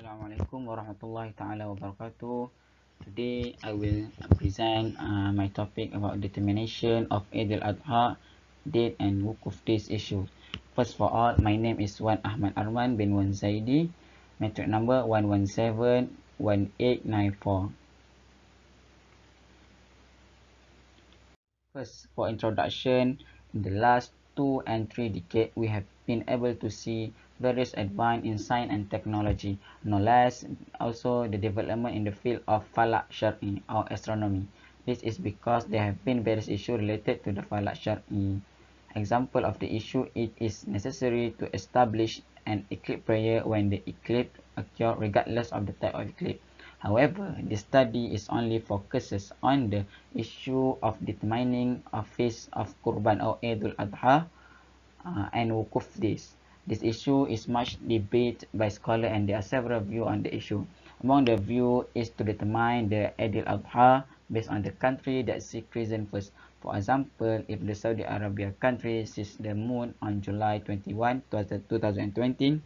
Assalamualaikum warahmatullahi taala wabarakatuh. Today I will present my topic about determination of Adha date and Wukuf days issue. First for all, my name is Wan Ahmad Arman bin Wan Zaidi, metric number 1171894. First, for introduction, in the last 2 and 3 decades, we have been able to see various advances in science and technology, no less also the development in the field of FALAK Syar'i or astronomy. This is because there have been various issues related to the FALAK Syar'i. Example of the issue: it is necessary to establish an eclipse prayer when the eclipse occurs regardless of the type of eclipse. However, the study is only focuses on the issue of determining a feast of Qurban or Eidul Adha and Wukuf days. This issue is much debated by scholars and there are several views on the issue. Among the views is to determine the Eidul Adha based on the country that sees crescent first. For example, if the Saudi Arabia country sees the moon on July 21, 2020,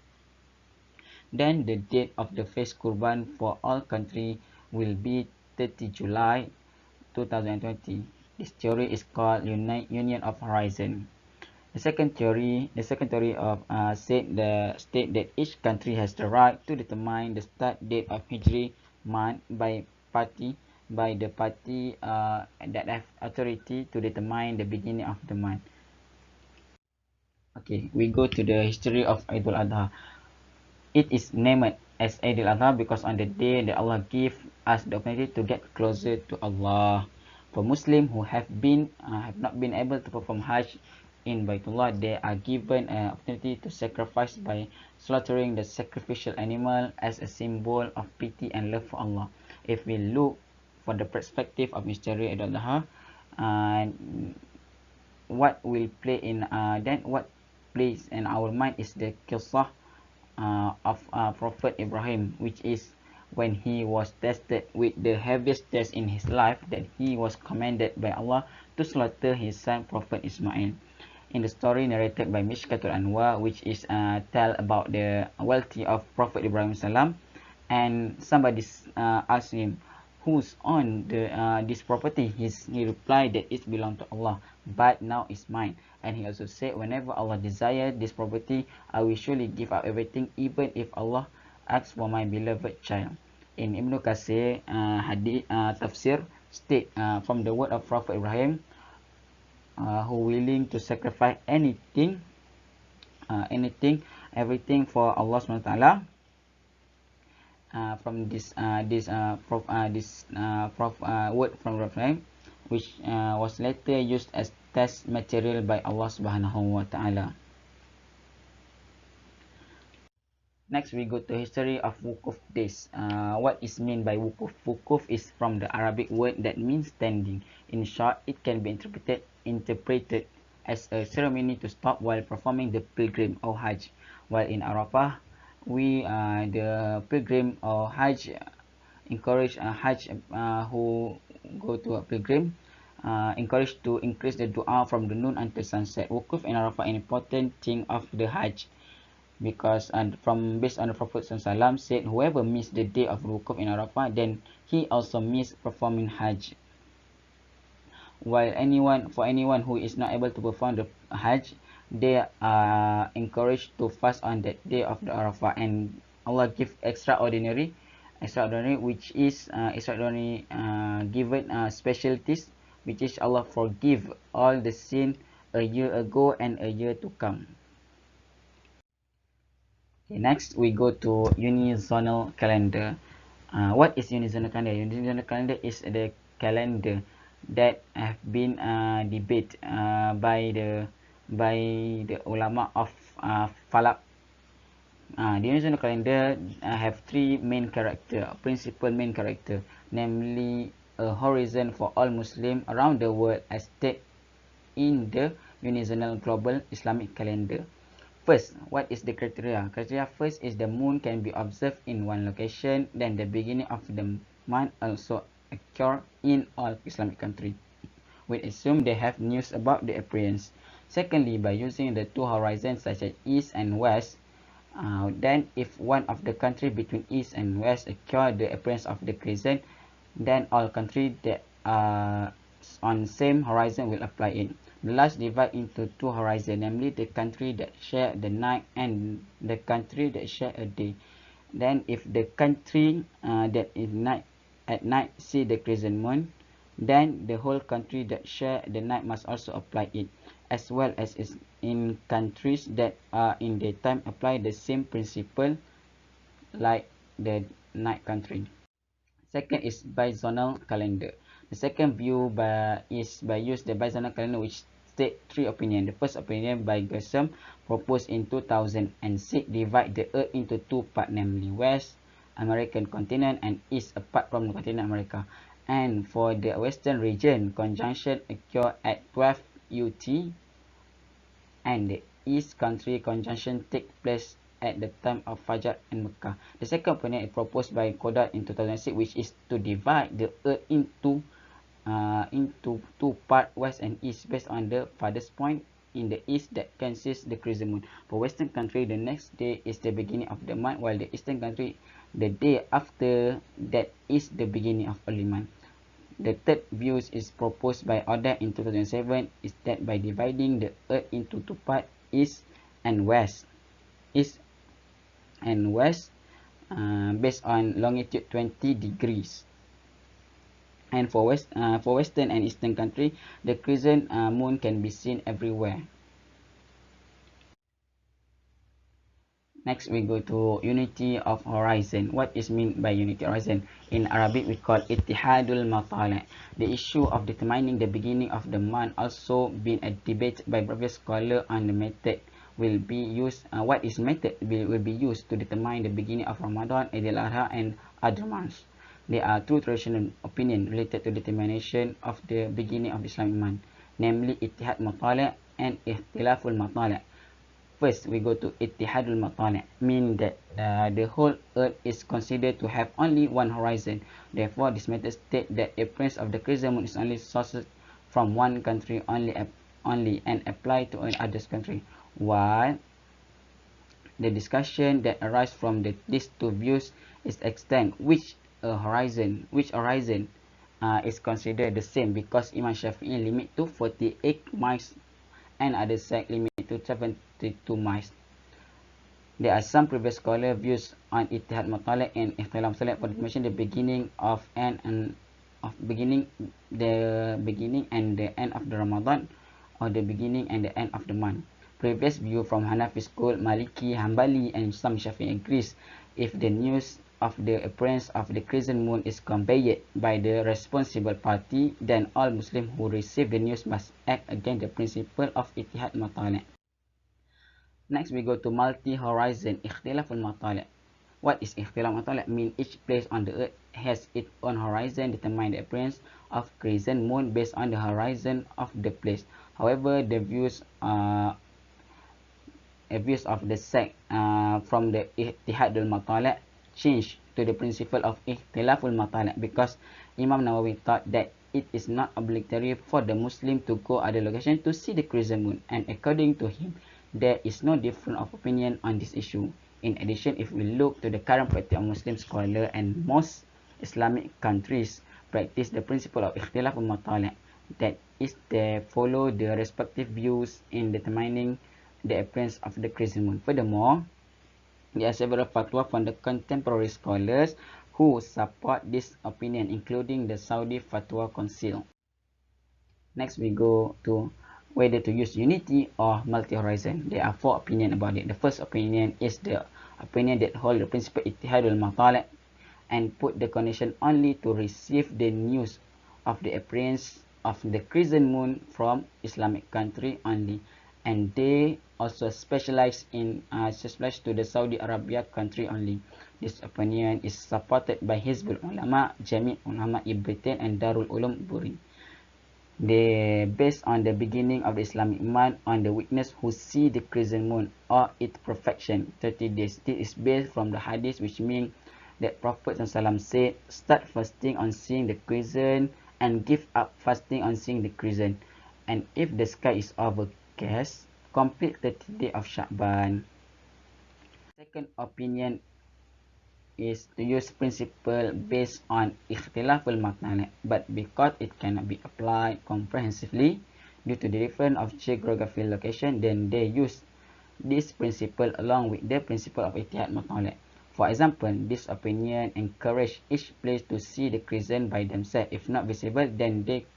then the date of the first Qurban for all countries will be 30 July 2020. This theory is called Union of Horizon. The second theory of state that each country has the right to determine the start date of Hijri month by the party that have authority to determine the beginning of the month. Okay, we go to the history of Eidul Adha. It is named as Eidul Adha because on the day that Allah gave us the opportunity to get closer to Allah. For Muslims who have not been able to perform Hajj in Baitullah, they are given an opportunity to sacrifice by slaughtering the sacrificial animal as a symbol of pity and love for Allah. If we look for the perspective of mystery Eidul Adha, what will play in what plays in our mind is the qissah of Prophet Ibrahim, which is when he was tested with the heaviest test in his life, that he was commanded by Allah to slaughter his son Prophet Ismail. In the story narrated by Mishkatul Anwar, which is tell about the wealthy of Prophet Ibrahim Salam, and somebody asked him, "Who's on this property?" He replied that it belonged to Allah, but now it's mine. And he also said, whenever Allah desires this property, I will surely give up everything, even if Allah asks for my beloved child. In Ibn Kathir hadith tafsir state from the word of Prophet Ibrahim, who willing to sacrifice everything for Allah SWT. From this word from Ibrahim, which was later used as test material by Allah Subhanahu wa Ta'ala. Next, we go to history of Wukuf days. What is meant by Wukuf? Wukuf is from the Arabic word that means standing. In short, it can be interpreted as a ceremony to stop while performing the pilgrim or Hajj. While in Arafah, the pilgrim or Hajj encourage Hajj who go to a pilgrim encouraged to increase the dua from the noon until sunset. Wukuf in Arafah an important thing of the Hajj, because based on the Prophet ﷺ said, whoever missed the day of Wukuf in Arafah, then he also missed performing Hajj. While anyone who is not able to perform the Hajj, they are encouraged to fast on that day of the Arafah, and Allah give extraordinary which is given specialties, which is Allah forgive all the sin a year ago and a year to come. Okay, next we go to unizonal calendar. What is unizonal calendar? Unizonal calendar is the calendar that have been debated by the ulama of Falak. The unizonal calendar have three principal main character, namely a horizon for all Muslims around the world as stated in the unizonal global Islamic calendar. First, what is the criteria? Criteria first is the moon can be observed in one location, then the beginning of the month also occur in all Islamic countries. We assume they have news about the appearance. Secondly, by using the two horizons such as east and west, Then if one of the country between east and west occur the appearance of the crescent, then all countries that are on same horizon will apply it. The last divide into two horizons, namely the country that share the night and the country that share a day. Then if the country that is night at night see the crescent moon, then the whole country that share the night must also apply it, as well as in countries that are in daytime apply the same principle like the night country. Second is bizonal calendar. The second view is by use the bizonal calendar, which state three opinions. The first opinion by Gershom proposed in 2006 divide the Earth into two parts, namely West American continent and East apart from the continent America. And for the Western region, conjunction occur at 12 UT, and the East country conjunction take place at the time of Fajr and Mecca. The second opinion is proposed by Kodat in 2006, which is to divide the Earth into two parts, West and East, based on the farthest point in the East that can see the crescent moon. For Western country, the next day is the beginning of the month, while the Eastern country, the day after that is the beginning of early month. The third view is proposed by Adha in 2007 is that by dividing the Earth into two parts, East and West, based on longitude 20 degrees. And for Western and Eastern country, the crescent moon can be seen everywhere. Next, we go to unity of horizon. What is meant by unity horizon? In Arabic, we call ittihadul matali'. The issue of determining the beginning of the month also been a debate by various scholars on the method will be used. What is method will be used to determine the beginning of Ramadan, Eid al-Adha, and other months. There are two traditional opinions related to determination of the beginning of the Islamic month, namely ittihad matali' and ikhtilaful matali'. First, we go to ittihadul matali', meaning that the whole Earth is considered to have only one horizon. Therefore, this method states that appearance of the crescent moon is only sourced from one country only and applied to another country. While the discussion that arises from these two views is extent which horizon is considered the same, because Imam Shafi'i limit to 48 miles and other sect limit to 72 miles. There are some previous scholar views on ittihad matali' and ikhtilaf matali' for mention the beginning and the end of the Ramadan, or the beginning and the end of the month. Previous view from Hanafi school, Maliki, Hanbali, and some Shafi'i agrees if the news of the appearance of the crescent moon is conveyed by the responsible party, then all Muslims who receive the news must act against the principle of ittihad matali'. Next, we go to multi-horizon, ikhtilaful matali'. What is ikhtilaf matali'? Mean each place on the earth has its own horizon, determine the appearance of crescent moon based on the horizon of the place. However, the views of the sect from the ittihadul matali' change to the principle of ikhtilaful matali', because Imam Nawawi thought that it is not obligatory for the Muslim to go other location to see the crescent moon, and according to him, there is no difference of opinion on this issue. In addition, if we look to the current practice of Muslim scholars, and most Islamic countries practice the principle of ikhtilaful matali', that is, they follow the respective views in determining the appearance of the crescent moon. Furthermore, there are several fatwa from the contemporary scholars who support this opinion, including the Saudi Fatwa Council. Next, we go to whether to use unity or multi-horizon. There are four opinions about it. The first opinion is the opinion that hold the principle ittihadul matali' and put the condition only to receive the news of the appearance of the crescent moon from Islamic country only, and they also specialize to the Saudi Arabia country only. This opinion is supported by Hizbul Ulama, Jami' Ulama Britain, and Darul Ulum Buri. They based on the beginning of the Islamic month on the witness who see the crescent moon or its perfection 30 days. This is based from the hadith, which means that Prophet ﷺ said, start fasting on seeing the crescent and give up fasting on seeing the crescent. And if the sky is overcast, complete 30 days of Sha'ban. second opinion is to use principle based on ikhtilaful makna, but because it cannot be applied comprehensively due to the difference of geographical location, then they use this principle along with the principle of ittihad makna. For example, this opinion encourage each place to see the crescent by themselves. If not visible, then the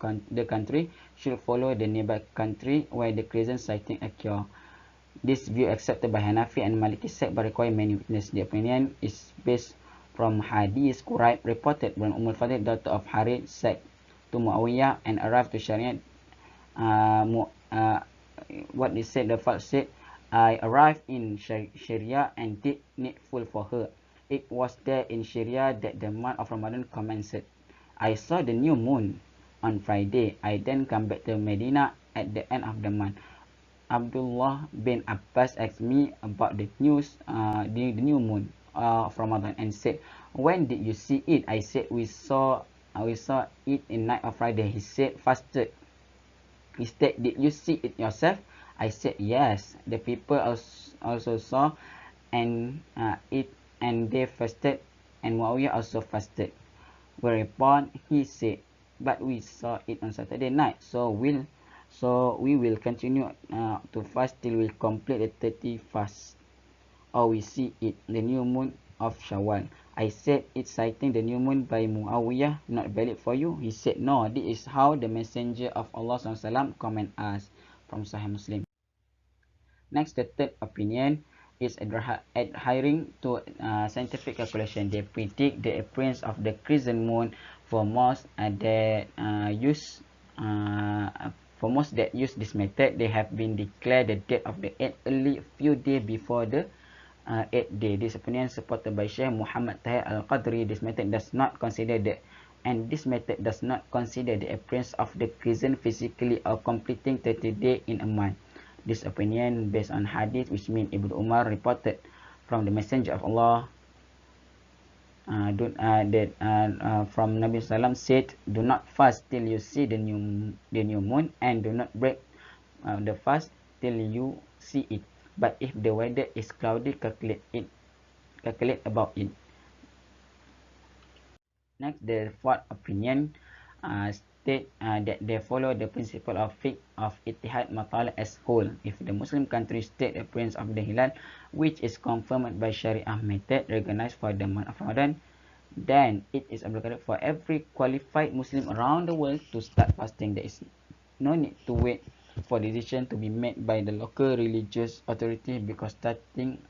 country should follow the nearby country where the crescent sighting occur. This view accepted by Hanafi and Maliki sect but require many witnesses. The opinion is based from Hadith Quraib reported when Fadil, daughter of Harith, said to Muawiyah and arrived to Sharia. What they said, the FALAK said, I arrived in Sharia and did needful for her. It was there in Sharia that the month of Ramadan commenced. I saw the new moon on Friday. I then come back to Medina at the end of the month. Abdullah bin Abbas asked me about the news, the new moon of Ramadan, and said, "When did you see it?" I said, "We saw it in night of Friday." He said, "Fasted." He said, "Did you see it yourself?" I said, "Yes." The people also saw and it, and they fasted, and Muawiyah also fasted. Whereupon he said, "But we saw it on Saturday night, so we will continue to fast till we complete the 30 fast, or we see it, the new moon of Shawwal." I said, "It's sighting the new moon by Muawiyah not valid for you?" He said, "No, this is how the Messenger of Allah SAW command us," from Sahih Muslim. Next, the third opinion is adhering to scientific calculation. They predict the appearance of the crescent moon for most that use this method. They have been declared the date of the Eid early few days before the Eid day. This opinion supported by Sheikh Muhammad Tahir Al-Qadri. This method does not consider the appearance of the crescent physically or completing 30 days in a month. This opinion based on hadith which means Ibn Umar reported from the Messenger of Allah from Nabi Sallam said, "Do not fast till you see the new moon, and do not break the fast till you see it. But if the weather is cloudy, calculate about it." Next, the fourth opinion state that they follow the principle of fiqh of ittihad matala as whole. If the Muslim country state the appearance of the hilal, which is confirmed by Sharia method recognized for the month of Ramadan, then it is obligatory for every qualified Muslim around the world to start fasting. There is no need to wait for decision to be made by the local religious authority before starting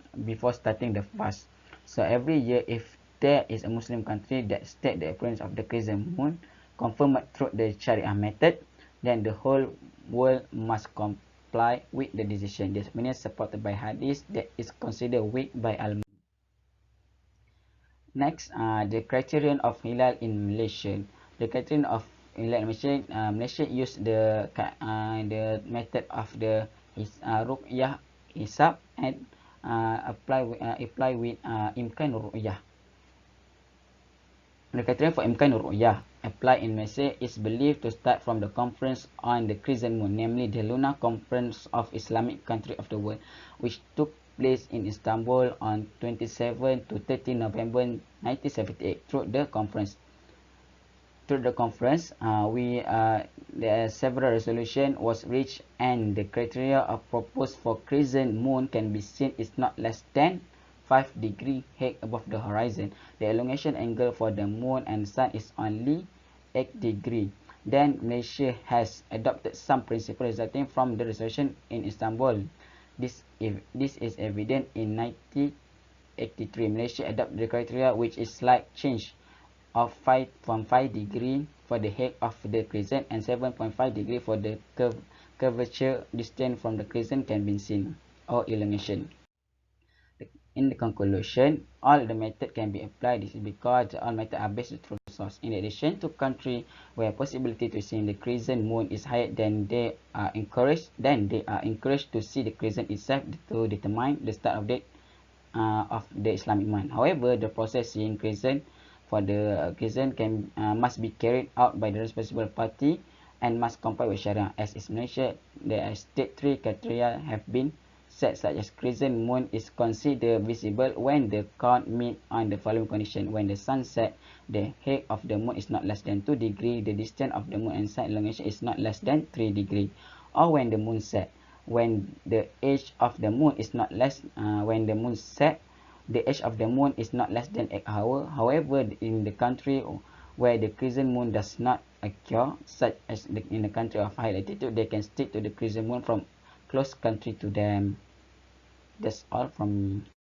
the fast. So every year, if there is a Muslim country that state the appearance of the crescent moon confirmed through the Sharia method, then the whole world must comply with the decision. This opinion supported by hadith that is considered weak by al. Next, the criterion of hilal in Malaysia. The criterion of hilal in Malaysia, Malaysia use the method of the ru'yah hisab and apply with imkan ru'yah. The criterion for imkan ru'yah applied in Malaysia is believed to start from the conference on the crescent moon, namely the lunar conference of Islamic country of the world, which took place in Istanbul on 27 to 30 November 1978. Through the conference, there are several resolution was reached, and the criteria of proposed for crescent moon can be seen is not less than 5 degrees height above the horizon. The elongation angle for the moon and sun is only 8 degrees. Then Malaysia has adopted some principles resulting from the resolution in Istanbul. This is evident in 1983. Malaysia adopted the criteria which is slight change of 5 degree for the height of the crescent and 7.5 degree for the curvature distance from the crescent can be seen, or elongation. In the conclusion, all the methods can be applied. This is because all methods are based on source. In addition to countries where possibility to see the crescent moon is higher, then they are encouraged to see the crescent itself to determine the start of date of the Islamic month. However, the process seeing crescent for the crescent must be carried out by the responsible party and must comply with Sharia. As is Malaysia, there are state 3 criteria have been set such as crescent moon is considered visible when the count meet on the following condition: when the sun set, the height of the moon is not less than 2 degrees, the distance of the moon and sun elongation is not less than 3 degrees. Or when the moon set, when the age of the moon is not less when the moon set, the age of the moon is not less than 8 hours. However, in the country where the crescent moon does not occur, such as in the country of high latitude, they can stick to the crescent moon from close country to them. That's all from me.